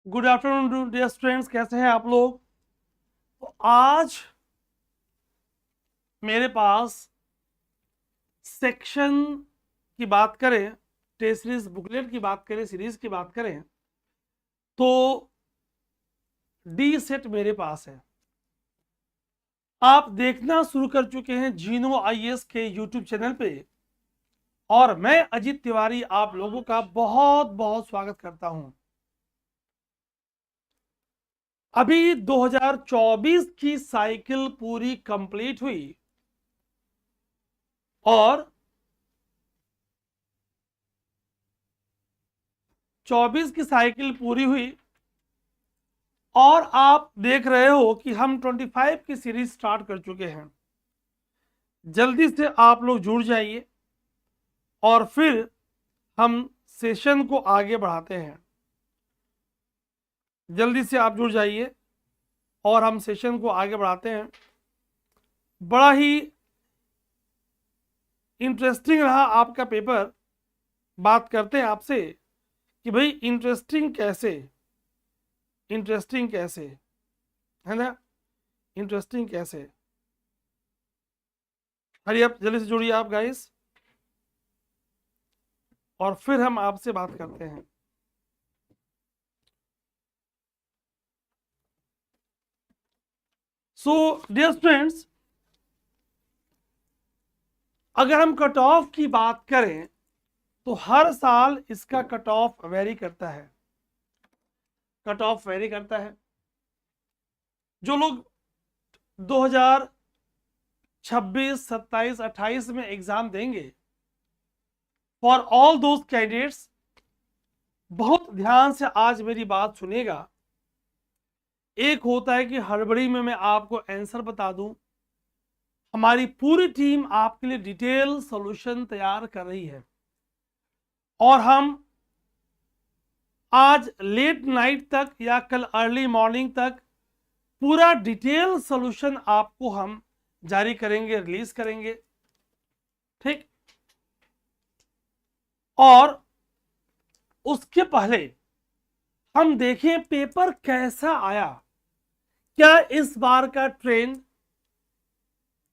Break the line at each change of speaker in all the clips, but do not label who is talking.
Good afternoon dear students, कैसे हैं आप लोग। तो आज मेरे पास सेक्शन की बात करें, टेस्ट सीरीज बुकलेट की बात करें, सीरीज की बात करें तो डी सेट मेरे पास है। आप देखना शुरू कर चुके हैं जीनो आईएएस के यूट्यूब चैनल पे, और मैं अजीत तिवारी आप लोगों का बहुत बहुत स्वागत करता हूं। अभी 2024 की साइकिल पूरी कंप्लीट हुई और 24 की साइकिल पूरी हुई और आप देख रहे हो कि हम 25 की सीरीज स्टार्ट कर चुके हैं। जल्दी से आप लोग जुड़ जाइए और फिर हम सेशन को आगे बढ़ाते हैं। जल्दी से आप जुड़ जाइए और हम सेशन को आगे बढ़ाते हैं। बड़ा ही इंटरेस्टिंग रहा आपका पेपर। बात करते हैं आपसे कि भाई इंटरेस्टिंग कैसे है ना, इंटरेस्टिंग कैसे। हरी आप जल्दी से जुड़िए आप गाइस, और फिर हम आपसे बात करते हैं। सो डियर स्टूडेंट्स, अगर हम कट ऑफ की बात करें तो हर साल इसका कट ऑफ वेरी करता है। जो लोग 2026, 27, 28 में एग्जाम देंगे, फॉर ऑल दोज कैंडिडेट्स, बहुत ध्यान से आज मेरी बात सुनिएगा। एक होता है कि हड़बड़ी में मैं आपको आंसर बता दूं। हमारी पूरी टीम आपके लिए डिटेल सॉल्यूशन तैयार कर रही है और हम आज लेट नाइट तक या कल अर्ली मॉर्निंग तक पूरा डिटेल सॉल्यूशन आपको हम जारी करेंगे, रिलीज करेंगे, ठीक। और उसके पहले हम देखें पेपर कैसा आया। क्या इस बार का ट्रेंड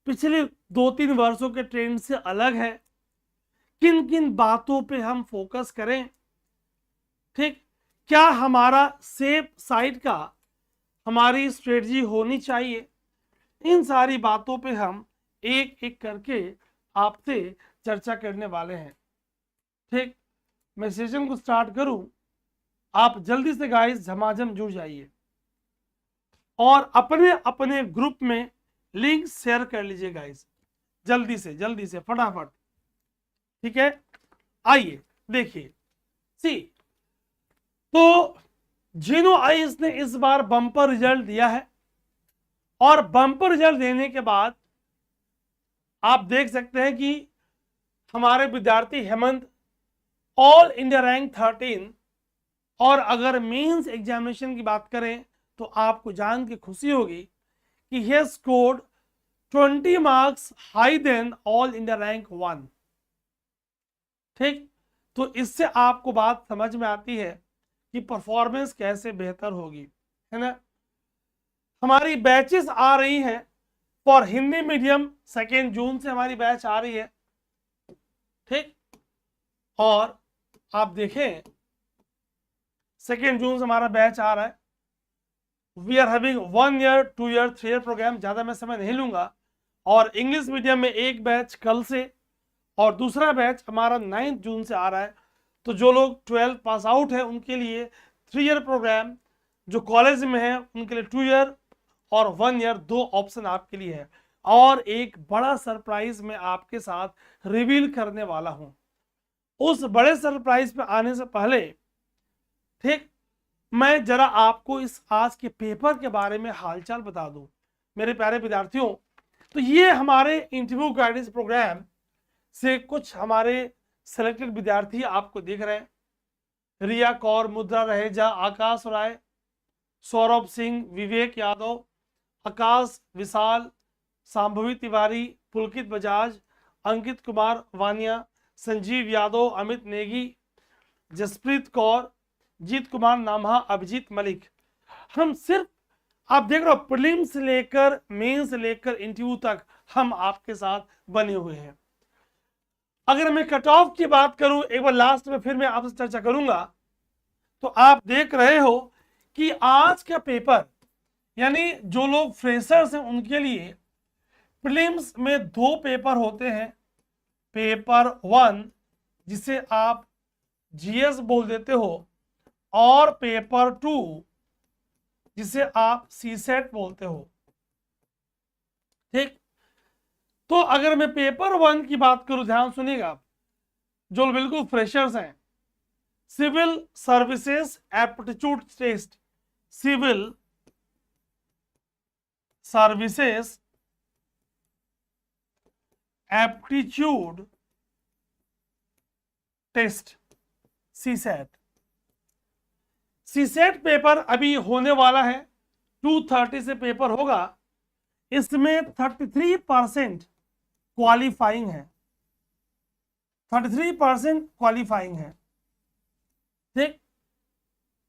पिछले 2-3 वर्षों के ट्रेंड से अलग है? किन किन बातों पे हम फोकस करें, ठीक। क्या हमारा सेफ साइड का हमारी स्ट्रेटजी होनी चाहिए? इन सारी बातों पे हम एक एक करके आपसे चर्चा करने वाले हैं, ठीक। मैं सेशन को स्टार्ट करूं, आप जल्दी से गाइस झमाझम जुड़ जाइए और अपने अपने ग्रुप में लिंक शेयर कर लीजिए गाइस, जल्दी से फटाफट, ठीक है। आइए देखिए, सी तो जीनो आईएएस ने इस बार बम्पर रिजल्ट दिया है और बम्पर रिजल्ट देने के बाद आप देख सकते हैं कि हमारे विद्यार्थी हेमंत ऑल इंडिया रैंक 13, और अगर मेंस एग्जामिनेशन की बात करें तो आपको जान के खुशी होगी कि he scored 20 marks higher than all India rank 1, ठीक। तो इससे आपको बात समझ में आती है कि परफॉर्मेंस कैसे बेहतर होगी, है ना। हमारी बैचेस आ रही हैं फॉर हिंदी मीडियम, 2 जून से हमारी बैच आ रही है, ठीक। और आप देखें 2 जून से हमारा बैच आ रहा है। We are having 1 year, 2 year, 3 year programme. ज़्यादा मैं समय नहीं लूंगा। और इंग्लिश मीडियम में एक बैच कल से और दूसरा बैच हमारा 9 जून से आ रहा है। तो जो लोग 12 पास आउट है उनके लिए 3 ईयर प्रोग्राम, जो कॉलेज में है उनके लिए 2 ईयर और 1 ईयर, 2 ऑप्शन आपके लिए है। और एक बड़ा सरप्राइज मैं आपके साथ रिवील करने वाला हूं। उस बड़े सरप्राइज पे आने से पहले, ठीक, मैं जरा आपको इस आज के पेपर के बारे में हालचाल बता दूं मेरे प्यारे विद्यार्थियों। तो ये हमारे इंटरव्यू गाइडेंस प्रोग्राम से कुछ हमारे सिलेक्टेड विद्यार्थी आपको दिख रहे हैं। रिया कौर, मुद्रा रहेजा, आकाश राय, सौरभ सिंह, विवेक यादव, आकाश विशाल, सांभवी तिवारी, पुलकित बजाज, अंकित कुमार वानिया, संजीव यादव, अमित नेगी, जसप्रीत कौर, जीत कुमार नामहा, अभिजीत मलिक। हम सिर्फ आप देख रहे हो प्रीलिम्स से लेकर मेंस से लेकर इंटरव्यू तक हम आपके साथ बने हुए हैं। अगर मैं कट ऑफ की बात करूं एक बार लास्ट में, फिर मैं आपसे चर्चा करूंगा। तो आप देख रहे हो कि आज का पेपर, यानी जो लोग फ्रेशर्स हैं उनके लिए प्रीलिम्स में 2 पेपर होते हैं। पेपर 1 जिसे आप जीएस बोल देते हो, और पेपर 2 जिसे आप सीसेट बोलते हो। ठीक, तो अगर मैं पेपर 1 की बात करूं, ध्यान सुनिएगा आप जो बिल्कुल फ्रेशर्स हैं, civil services aptitude test, civil services aptitude test, CSAT. CSAT paper अभी होने वाला है, 230 से पेपर होगा। इसमें 33% क्वालिफाइंग है, 33% क्वालिफाइंग है। ठीक,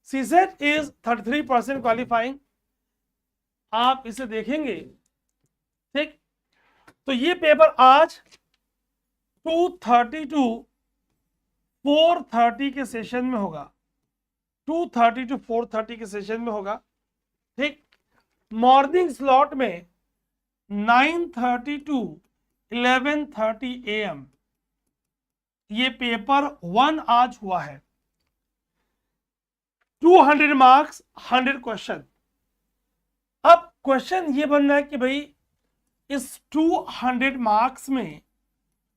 सीसेट इज 33% क्वालिफाइंग। आप इसे देखेंगे। ठीक, तो ये पेपर आज 230 टू 430 के सेशन में होगा, 230 टू 430 के सेशन में होगा। ठीक, मॉर्निंग स्लॉट में 9:30 टू 11:30 AM ये पेपर 1 आज हुआ है। 200 मार्क्स, 100 क्वेश्चन। अब क्वेश्चन ये बन रहा है कि भाई इस 200 मार्क्स में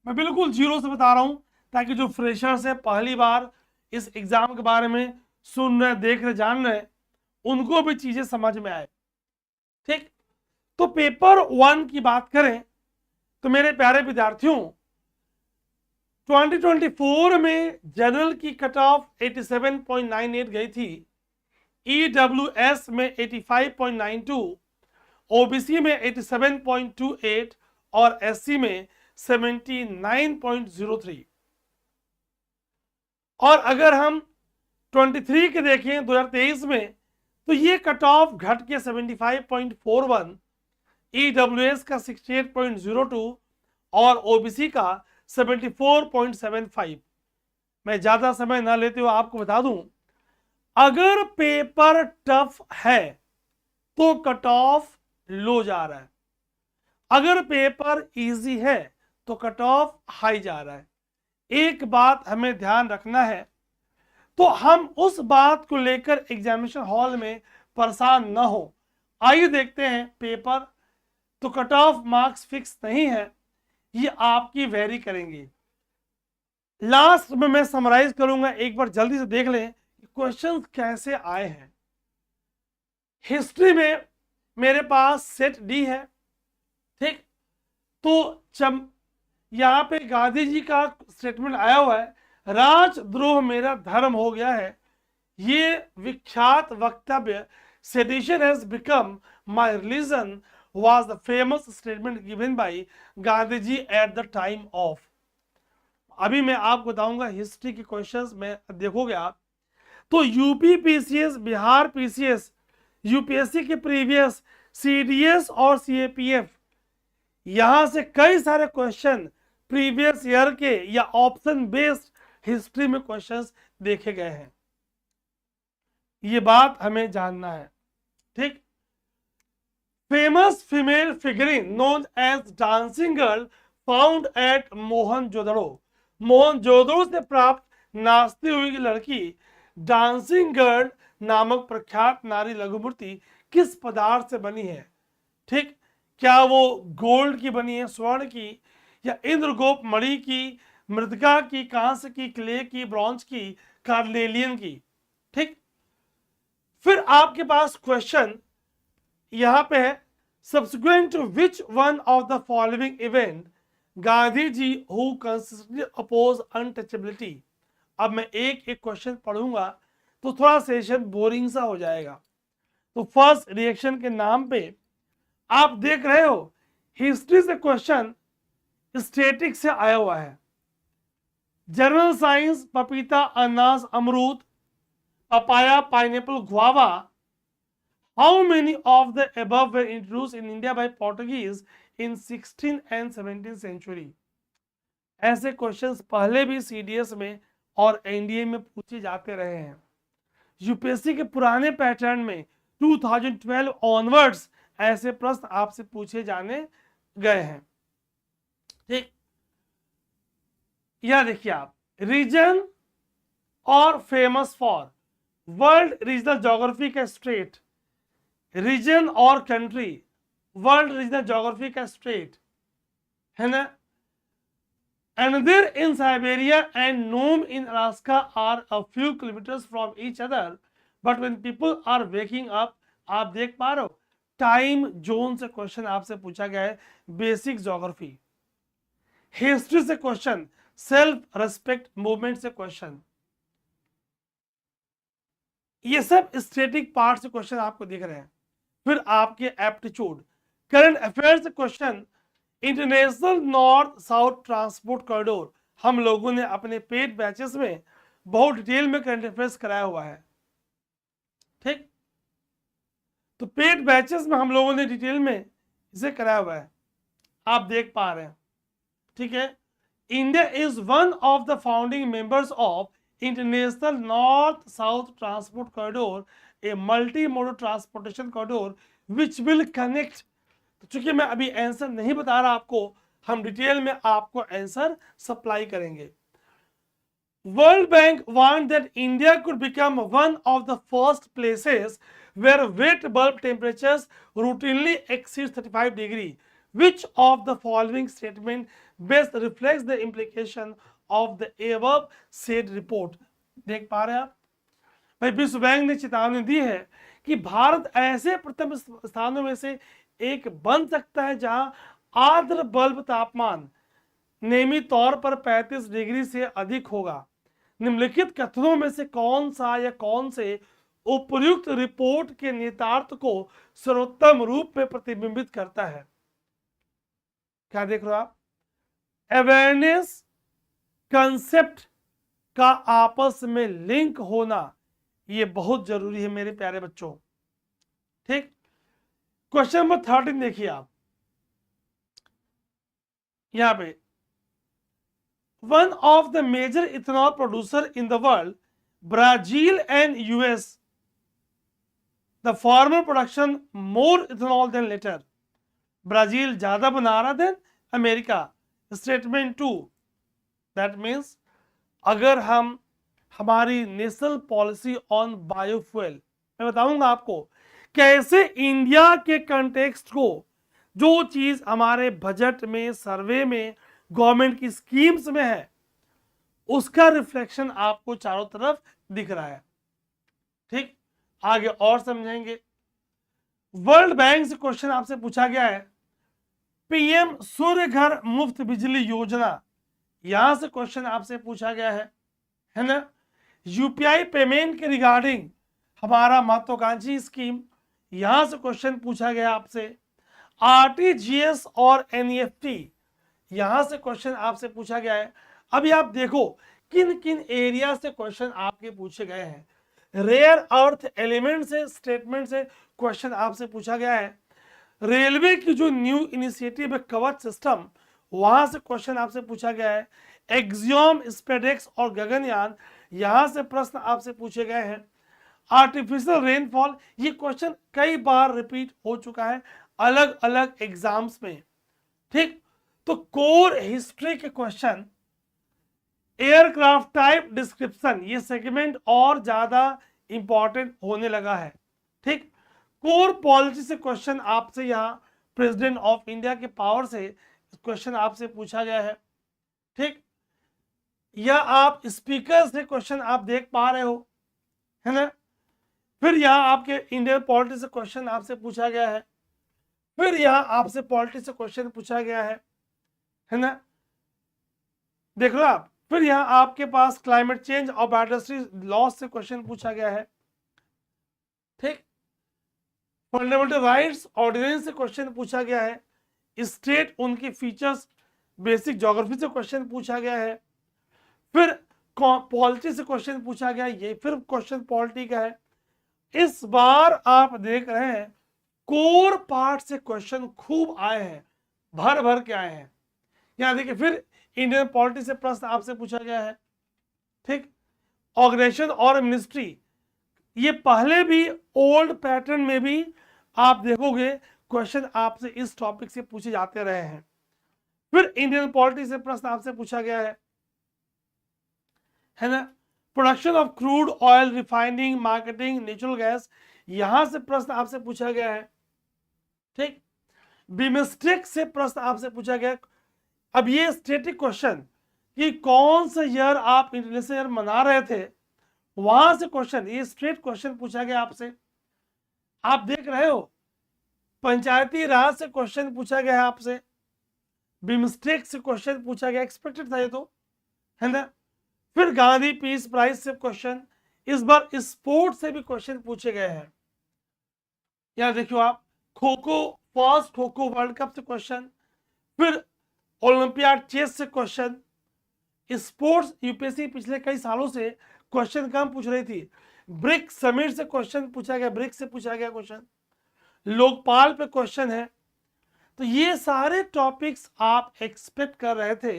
मैं बिल्कुल जीरो से बता रहा हूं, ताकि जो फ्रेशर्स है पहली बार इस एग्जाम के बारे में सुन रहे, देख रहे, जान रहे, उनको भी चीजें समझ में आए। ठीक, तो पेपर 1 की बात करें तो मेरे प्यारे विद्यार्थियों, 2024 में जनरल की कट ऑफ 87.98 गई थी, EWS में 85.92, OBC में 87.28 और SC में 79.03। और अगर हम 23 के देखें 2023 में, तो ये कट ऑफ घट के 75.41, EWS का 68.02 और OBC का 74.75। मैं ज्यादा समय ना लेते हुए आपको बता दूं, अगर पेपर टफ है तो कट ऑफ लो जा रहा है, अगर पेपर इजी है तो कट ऑफ हाई जा रहा है। एक बात हमें ध्यान रखना है, तो हम उस बात को लेकर एग्जामिनेशन हॉल में परेशान न हो। आइए देखते हैं पेपर, तो कट ऑफ मार्क्स फिक्स नहीं है, ये आपकी वेरी करेंगे। लास्ट में मैं समराइज करूंगा, एक बार जल्दी से देख लें क्वेश्चंस कैसे आए हैं। हिस्ट्री में मेरे पास सेट डी है। ठीक, तो यहां पे गांधी जी का स्टेटमेंट आया हुआ है, राजद्रोह मेरा धर्म हो गया है। ये विख्यात वक्तव्य, sedition has become my religion, was the famous statement given by Gandhi ji at the time of। अभी मैं आपको बताऊंगा हिस्ट्री के क्वेश्चंस में, देखोगे आप तो UP PCS, Bihar PCS, UPSC के प्रीवियस, सीडीएस और सीएपीएफ, यहां से कई सारे क्वेश्चन प्रीवियस ईयर के या ऑप्शन बेस्ड हिस्ट्री में क्वेश्चंस देखे गए हैं। ये बात हमें जानना है। ठीक, famous female figuring known as dancing girl found at Mohenjodaro. Mohenjodaro से प्राप्त नाचती हुई लड़की डांसिंग गर्ल नामक प्रख्यात नारी लघु मूर्ति किस पदार्थ से बनी है? ठीक, क्या वो गोल्ड की बनी है, स्वर्ण की, या इंद्रगोप मणि की, मृतिका की, कांस्य की, क्ले की, ब्रॉन्ज की, कार्नेलियन की? ठीक, फिर आपके पास क्वेश्चन यहां पे है, subsequent to which one of the following event Gandhi ji who consistently oppose untouchability. अब मैं एक एक क्वेश्चन पढ़ूंगा तो थोड़ा सेशन बोरिंग सा हो जाएगा। तो फर्स्ट रिएक्शन के नाम पे आप देख रहे हो हिस्ट्री से क्वेश्चन स्टैटिक से आया हुआ है। जनरल साइंस पपीता, अनानास, अमरूद, papaya, pineapple, guava. How many of the above were introduced in India by Portuguese in 16th and 17th century? ऐसे क्वेश्चंस पहले भी सीडीएस में और एनडीए में पूछे जाते रहे हैं। यूपीएससी के पुराने पैटर्न में 2012 ऑनवर्ड्स ऐसे प्रश्न आपसे पूछे जाने गए हैं। ठीक, यह देखिए आप, रीजन और famous for, world regional geography का स्टेट, रीजन और कंट्री, वर्ल्ड रीजनल ज्योग्राफी का स्टेट है ना। Another in Siberia and Nome in Alaska are a few kilometers from each other, but when people are waking up, आप देख पा रहे हो, टाइम जोन से क्वेश्चन आपसे पूछा गया है, बेसिक ज्योग्राफी, हिस्ट्री से क्वेश्चन, सेल्फ रेस्पेक्ट मूवमेंट से क्वेश्चन, ये सब स्टैटिक पार्ट से क्वेश्चन आपको दिख रहे हैं। फिर आपके एप्टीट्यूड, करंट अफेयर्स से question, international north south transport corridor, हम लोगों ने अपने पेड बैचेस में बहुत डिटेल में करंट अफेयर्स कराया हुआ है। ठीक, तो पेड बैचेस में हम लोगों ने डिटेल में इसे कराया हुआ है, आप देख पा रहे हैं। ठीक है, India is one of the founding members of international north south transport corridor, a multi modal transportation corridor which will connect. तो चूंकि मैं अभी आंसर नहीं बता रहा आपको, हम डिटेल में आपको आंसर सप्लाई करेंगे। World bank want that India could become one of the first places where wet bulb temperatures routinely exceed 35 degree. Which of the following statement best reflects the implication of the above said report? देख पा रहे हैं आप भाई, विश्व bank ने चेतावनी दी है कि भारत ऐसे प्रथम स्थानों में से एक बन सकता है जहां आर्द्र बल्ब तापमान नियमित तौर पर 35 डिग्री से अधिक होगा। निम्नलिखित कथनों में से कौन सा या कौन से उपयुक्त रिपोर्ट के निहितार्थ को सर्वोत्तम रूप में प्रतिबिंबित करता है? क्या देख रहे हो आप? अवेयरनेस कंसेप्ट का आपस में लिंक होना ये बहुत जरूरी है मेरे प्यारे बच्चों। ठीक, क्वेश्चन नंबर 13 देखिए आप, यहां पे, one of the major ethanol producer in the world, Brazil and US, the former production more ethanol than later, Brazil ज्यादा बना रहा than America. Statement 2, that means अगर हम हमारी नेशनल पॉलिसी ऑन बायोफ्यूल, मैं बताऊंगा आपको कैसे इंडिया के कंटेक्स्ट को, जो चीज हमारे बजट में, सर्वे में, गवर्नमेंट की स्कीम्स में है, उसका रिफ्लेक्शन आपको चारों तरफ दिख रहा है। ठीक, आगे और समझेंगे। वर्ल्ड बैंक से क्वेश्चन आपसे पूछा गया है, पीएम सूर्य घर मुफ्त बिजली योजना, यहां से क्वेश्चन आपसे पूछा गया है ना। यूपीआई पेमेंट के रिगार्डिंग हमारा महत्वाकांक्षी स्कीम, यहां से क्वेश्चन पूछा गया आपसे। आरटीजीएस और एनईएफटी, यहां से क्वेश्चन आपसे पूछा गया है। अभी आप देखो किन किन एरिया से क्वेश्चन आपके पूछे गए हैं। रेयर अर्थ एलिमेंट से, स्टेटमेंट से क्वेश्चन आपसे पूछा गया है। रेलवे की जो न्यू इनिशिएटिव है कवच सिस्टम, वहां से क्वेश्चन आपसे पूछा गया है। एक्सियोम, स्पेडेक्स और गगनयान, यहां से प्रश्न आपसे पूछे गए हैं। आर्टिफिशियल रेनफॉल, ये क्वेश्चन कई बार रिपीट हो चुका है अलग अलग एग्जाम्स में। ठीक, तो कोर हिस्ट्री के क्वेश्चन, एयरक्राफ्ट टाइप डिस्क्रिप्शन, ये सेगमेंट और ज्यादा इंपॉर्टेंट होने लगा है। ठीक, कोर पॉलिसी से क्वेश्चन आपसे यहां प्रेसिडेंट ऑफ इंडिया के पावर से क्वेश्चन आपसे पूछा गया है। ठीक, या आप स्पीकर से क्वेश्चन आप देख पा रहे हो, है ना। फिर यहां आपके इंडियन पॉलिटी से क्वेश्चन आपसे पूछा गया है। फिर यहां आपसे पॉलिटी से क्वेश्चन पूछा गया है ना, देख लो आप। फिर यहां आपके पास क्लाइमेट चेंज और बायोडायवर्सिटी लॉस से क्वेश्चन पूछा गया है। ठीक, फंडामेंटल राइट्स ऑर्डिनेंस से क्वेश्चन पूछा गया है। स्टेट, उनकी फीचर्स, बेसिक ज्योग्राफी से क्वेश्चन पूछा गया है। फिर पॉलिटी से क्वेश्चन पूछा गया, ये फिर क्वेश्चन पॉलिटी का है। इस बार आप देख रहे हैं कोर पार्ट से क्वेश्चन खूब आए हैं, भर भर के आए हैं। यहां देखिए फिर इंडियन पॉलिटी से प्रश्न आपसे पूछा गया है, ठीक। ऑर्गेनाइजेशन और मिनिस्ट्री, ये पहले भी ओल्ड पैटर्न में भी आप देखोगे क्वेश्चन आपसे इस टॉपिक से पूछे जाते रहे हैं। फिर इंडियन पॉलिटी से प्रश्न आपसे पूछा गया है ना। Production of crude oil, refining, marketing, natural gas, यहां से प्रश्न आपसे पूछा गया है, ठीक। बिमस्टेक से प्रश्न आपसे पूछा गया। अब ये स्टेटिक क्वेश्चन कि कौन सा ईयर आप इंटरनेशनल ईयर मना रहे थे, वहां से क्वेश्चन, ये स्ट्रेट क्वेश्चन पूछा गया आपसे। आप देख रहे हो पंचायती राज से क्वेश्चन पूछा गया है आपसे, बिमस्टेक से क्वेश्चन पूछा गया, एक्सपेक्टेड था ये तो, है ना। फिर गांधी पीस प्राइज से क्वेश्चन, इस बार स्पोर्ट्स से भी क्वेश्चन पूछे गए हैं। यहां देखियो आप, kho kho, first kho kho world cup से क्वेश्चन, फिर ओलंपियाड चेस से क्वेश्चन। स्पोर्ट्स यूपीएससी पिछले कई सालों से क्वेश्चन कम पूछ रही थी। ब्रिक समिट से क्वेश्चन पूछा गया, ब्रिक से पूछा गया क्वेश्चन। लोकपाल पे क्वेश्चन है। तो ये सारे टॉपिक्स आप एक्सपेक्ट कर रहे थे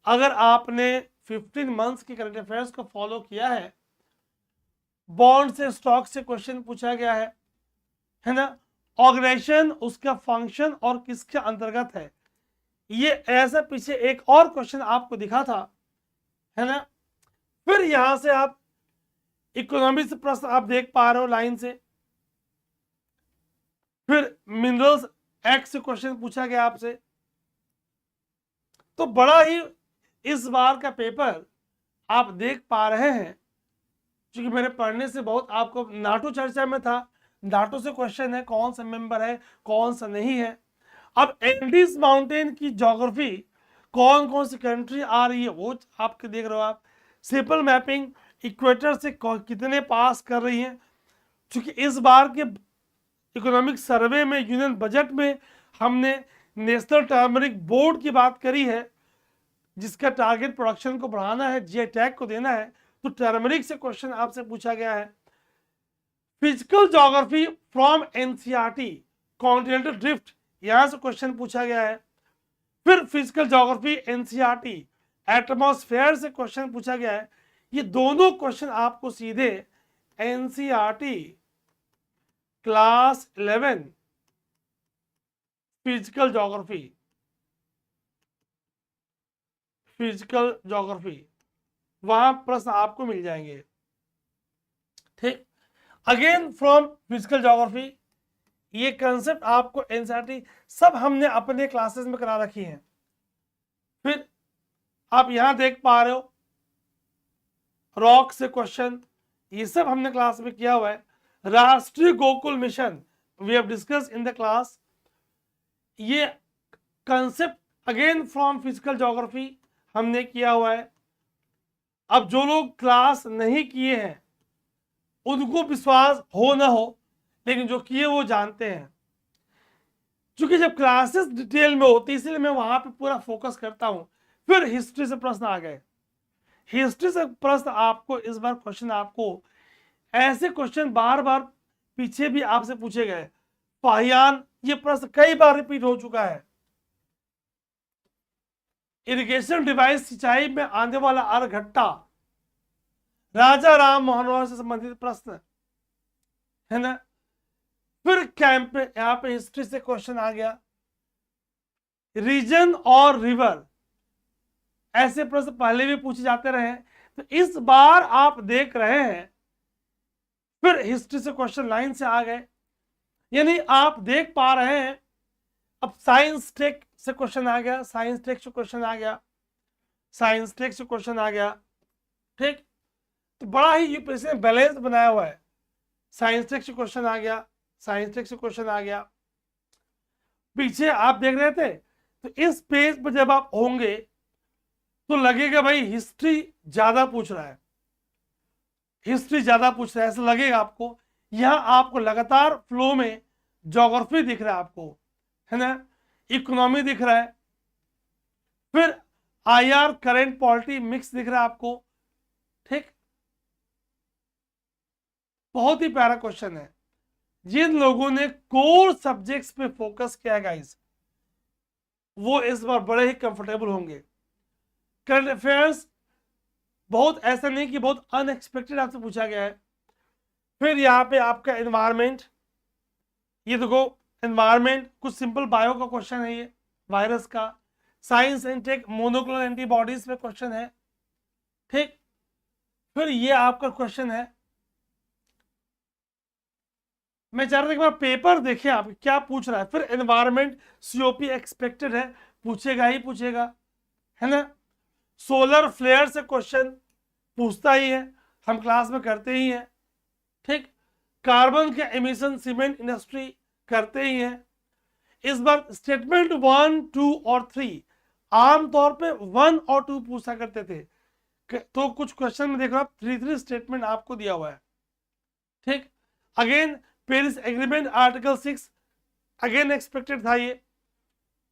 अगर आपने 15 मंथ्स की करंट अफेयर्स को फॉलो किया है। बॉन्ड से, स्टॉक से क्वेश्चन पूछा गया है ना। ऑर्गेनाइजेशन, उसका फंक्शन और किसके अंतर्गत है, ये ऐसा पीछे एक और क्वेश्चन आपको दिखा था, है ना। फिर यहां से आप इकोनॉमी से प्रश्न आप देख पा रहे हो लाइन से। फिर मिनरल्स एक्ट से क्वेश्चन पूछा गया आपसे। तो बड़ा ही इस बार का पेपर आप देख पा रहे हैं, क्योंकि मेरे पढ़ने से बहुत आपको नाटो चर्चा में था, नाटो से क्वेश्चन है, कौन सा मेंबर है कौन सा नहीं है। अब एंडीज माउंटेन की ज्योग्राफी, कौन कौन सी कंट्री आ रही है वो आपके देख रहे हो आप। सिंपल मैपिंग, इक्वेटर से कितने पास कर रही है, क्योंकि इस बार के इकोनॉमिक सर्वे में, यूनियन बजट में हमने नेशनल टर्मरिक बोर्ड की बात करी है, जिसका टारगेट प्रोडक्शन को बढ़ाना है, जीआई टैग को देना है। तो टर्मरिक से क्वेश्चन आपसे पूछा गया है। Physical geography from NCERT, continental drift, यहां से क्वेश्चन पूछा गया है। फिर फिजिकल ज्योग्राफी एनसीईआरटी, एटमॉस्फेयर से क्वेश्चन पूछा गया है। ये दोनों क्वेश्चन आपको सीधे NCERT class 11 physical geography, physical geography, वहां प्रश्न आपको मिल जाएंगे, ठीक। अगेन फ्रॉम फिजिकल ज्योग्राफी, ये कंसेप्ट आपको एनसीईआरटी सब हमने अपने क्लासेस में करा रखी हैं। फिर आप यहां देख पा रहे हो रॉक से क्वेश्चन, ये सब हमने क्लास में किया हुआ है। Rashtriya Gokul mission, we have discuss in the class, ये concept again from physical geography हमने किया हुआ है। अब जो लोग क्लास नहीं किए हैं उनको विश्वास हो ना हो, लेकिन जो किए वो जानते हैं, क्योंकि जब क्लासेस डिटेल में होती है इसलिए मैं वहां पे पूरा फोकस करता हूं। फिर हिस्ट्री से प्रश्न आ गए, हिस्ट्री से प्रश्न आपको इस बार क्वेश्चन, आपको ऐसे क्वेश्चन बार बार पीछे भी आपसे पूछे गए। पाहियान, ये प्रश्न कई बार रिपीट हो चुका है। इरिगेशन डिवाइस, सिंचाई में आने वाला अरघट्टा, राजा राम मोहन रॉय से संबंधित प्रश्न, है ना। फिर कैंप, यहां पे हिस्ट्री से क्वेश्चन आ गया। रीजन और रिवर, ऐसे प्रश्न पहले भी पूछे जाते रहे, तो इस बार आप देख रहे हैं फिर हिस्ट्री से क्वेश्चन लाइन से आ गए। यानी आप देख पा रहे हैं अब साइंस टेक से क्वेश्चन आ गया, साइंस टेक से क्वेश्चन आ गया, साइंस टेक से क्वेश्चन आ गया, ठीक। तो बड़ा ही यूपीएससी ने बैलेंस बनाया हुआ है। साइंस टेक से क्वेश्चन आ गया, साइंस टेक से क्वेश्चन आ गया। पीछे आप देख रहे थे, तो इस पेज पर जब आप होंगे तो लगेगा भाई हिस्ट्री ज्यादा पूछ रहा है, हिस्ट्री ज्यादा पूछ रहा है, ऐसा लगेगा आपको। यहां आपको लगातार फ्लो में ज्योग्राफी दिख रहा है आपको, है ना, इकोनॉमी दिख रहा है, फिर आईआर, करेंट पॉलिटी मिक्स दिख रहा है आपको, ठीक, बहुत ही प्यारा क्वेश्चन है। जिन लोगों ने कोर सब्जेक्ट्स पे फोकस किया है गाइस, वो इस बार बड़े ही कंफर्टेबल होंगे। करंट अफेयर्स बहुत ऐसा नहीं कि बहुत अनएक्सपेक्टेड आपसे पूछा गया है। फिर यहाँ पे आपका एनवायरमेंट, ये देखो एनवायरमेंट कुछ सिंपल बायो का क्वेश्चन है, ये वायरस का। Science and tech monoclonal antibodies पे क्वेश्चन है, ठीक। फिर ये आपका क्वेश्चन है, मैं चाह रहा था कि मैं पेपर देखें आप क्या पूछ रहा है। फिर एनवायरमेंट सीओपी एक्सपेक्टेड है, पूछेगा ही पूछेगा, है ना। सोलर फ्लेयर से क्वेश्चन पूछता ही है, हम क्लास में करते ही हैं, ठीक। कार्बन के एमिशन सीमेंट इंडस्ट्री करते ही हैं। इस बार स्टेटमेंट 1, 2 और 3 आमतौर पे 1 और 2 पूछा करते थे, तो कुछ क्वेश्चन में देखो आप 3 स्टेटमेंट आपको दिया हुआ है, ठीक। Again Paris agreement article 6 again expected था ये,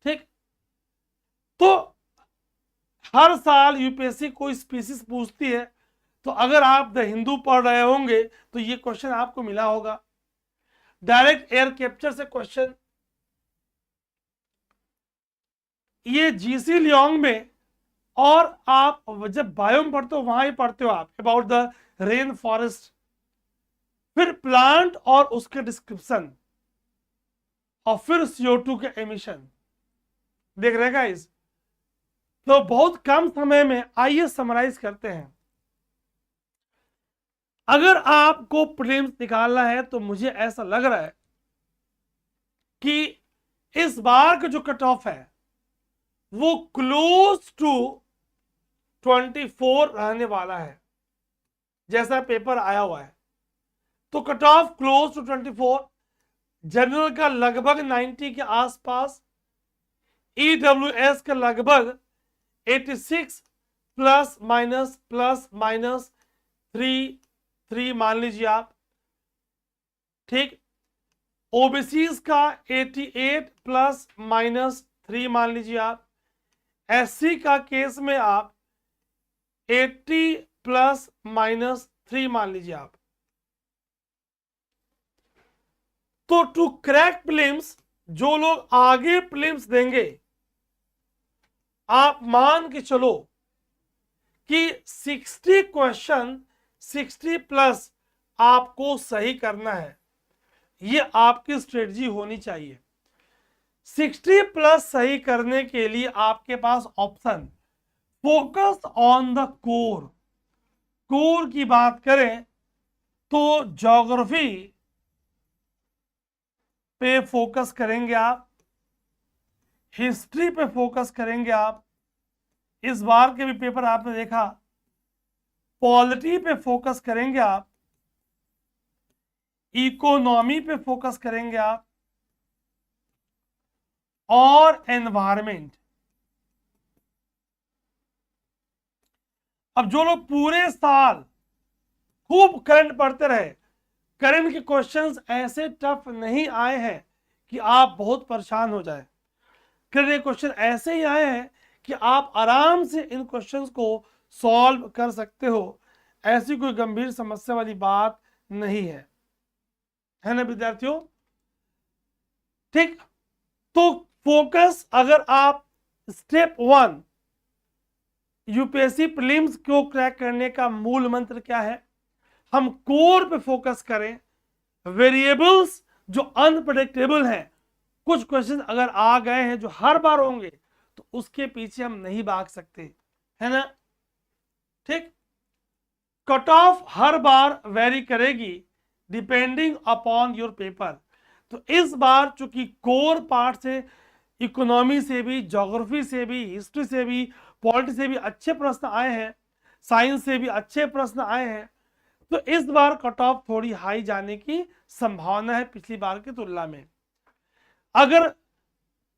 ठीक। तो हर साल यूपीएससी कोई स्पीसीज पूछती है, तो अगर आप द हिंदू पढ़ रहे होंगे तो ये क्वेश्चन आपको मिला होगा। डायरेक्ट एयर कैप्चर से क्वेश्चन, ये जीसी लियोंग में, और आप जब बायोम पढ़ते हो वहां ही पढ़ते हो आप अबाउट द रेन फॉरेस्ट। फिर प्लांट और उसके डिस्क्रिप्शन, और फिर CO2 के एमिशन, देख रहे गाइस। तो बहुत कम समय में आइए समराइज करते हैं। अगर आपको प्रीलिम्स निकालना है तो मुझे ऐसा लग रहा है कि इस बार का जो कट ऑफ है वो क्लोज टू 24 रहने वाला है, जैसा पेपर आया हुआ है। तो cut off close to 24, general का लगभग 90 के आसपास, EWS का लगभग 86 प्लस माइनस 3 मान लीजिए आप, ठीक। ओबीसीज का 88 प्लस माइनस 3 मान लीजिए आप। SC का केस में आप 80 प्लस माइनस 3 मान लीजिए आप। तो टू क्रैक प्रीलिम्स, जो लोग आगे प्रीलिम्स देंगे, आप मान के चलो कि 60 क्वेश्चन 60 प्लस आपको सही करना है। ये आपकी स्ट्रेटजी होनी चाहिए। 60 प्लस सही करने के लिए आपके पास option, focus on the core. Core की बात करें तो ज्योग्राफी पे फोकस करेंगे आप, हिस्ट्री पे फोकस करेंगे आप, इस बार के भी पेपर आपने देखा, पॉलिटी पे फोकस करेंगे आप, इकोनॉमी पे फोकस करेंगे आप, और एनवायरमेंट। अब जो लोग पूरे साल खूब करंट पढ़ते रहे, करंट के क्वेश्चंस ऐसे टफ नहीं आए हैं कि आप बहुत परेशान हो जाए। करंट के क्वेश्चन ऐसे ही आए हैं कि आप आराम से इन क्वेश्चंस को सॉल्व कर सकते हो। ऐसी कोई गंभीर समस्या वाली बात नहीं है ना विद्यार्थियों, ठीक। तो फोकस, अगर आप स्टेप 1 यूपीएससी प्रीलिम्स को क्रैक करने का मूल मंत्र क्या है, हम कोर पे फोकस करें। वेरिएबल्स जो अनप्रेडिक्टेबल हैं, कुछ क्वेश्चन अगर आ गए हैं जो हर बार होंगे, तो उसके पीछे हम नहीं भाग सकते, है ना, ठीक। Cut of her bar very करेगी डिपेंडिंग अपॉन योर पेपर। तो इस बार चूंकि कोर पार्ट से, इकोनॉमी से भी, ज्योग्राफी से भी, हिस्ट्री से भी, पॉलिटी से भी अच्छे प्रश्न आए हैं, साइंस से भी अच्छे प्रश्न आए हैं, तो इस बार कट ऑफ थोड़ी हाई जाने की संभावना है पिछली बार की तुलना में। अगर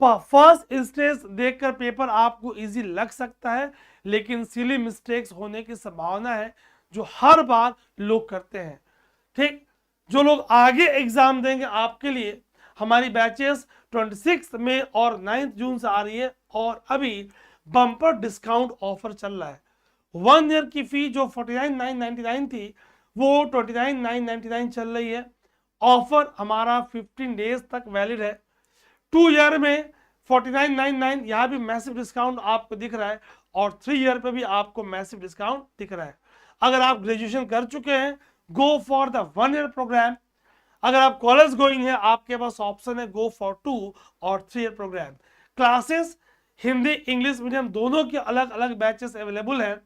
फर्स्ट स्टेज देखकर पेपर आपको इजी लग सकता है, लेकिन सिली मिस्टेक्स होने की संभावना है जो हर बार लोग करते हैं, ठीक। जो लोग आगे एग्जाम देंगे, आपके लिए हमारी बैचेस 26 मई और 9 जून से आ रही है, और अभी बम्पर डिस्काउंट ऑफर चल रहा है। 1 ईयर की फी जो 49,999 थी वो 29,999 चल रही है। ऑफर हमारा 15 डेज तक वैलिड है। 2 ईयर में 49,999, यहाँ भी मैसिव डिस्काउंट आपको दिख रहा है, और 3 ईयर पे भी आपको मैसिव डिस्काउंट दिख रहा है। अगर आप ग्रेजुएशन कर चुके हैं, go for the 1 year programme. अगर आप कॉलेज गोइंग है, आपके पास ऑप्शन है गो फॉर 2 और 3 year programme. Classes Hindi English medium दोनों के अलग अलग बैचेस अवेलेबल हैं।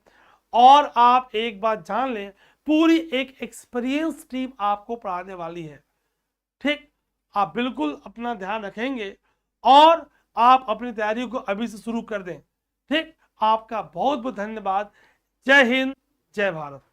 और आप एक बात जान लें, पूरी एक एक्सपीरियंस टीम आपको पढ़ाने वाली है। ठीक, आप बिल्कुल अपना ध्यान रखेंगे और आप अपनी तैयारी को अभी से शुरू कर दें। ठीक, आपका बहुत बहुत धन्यवाद। जय हिंद, जय भारत।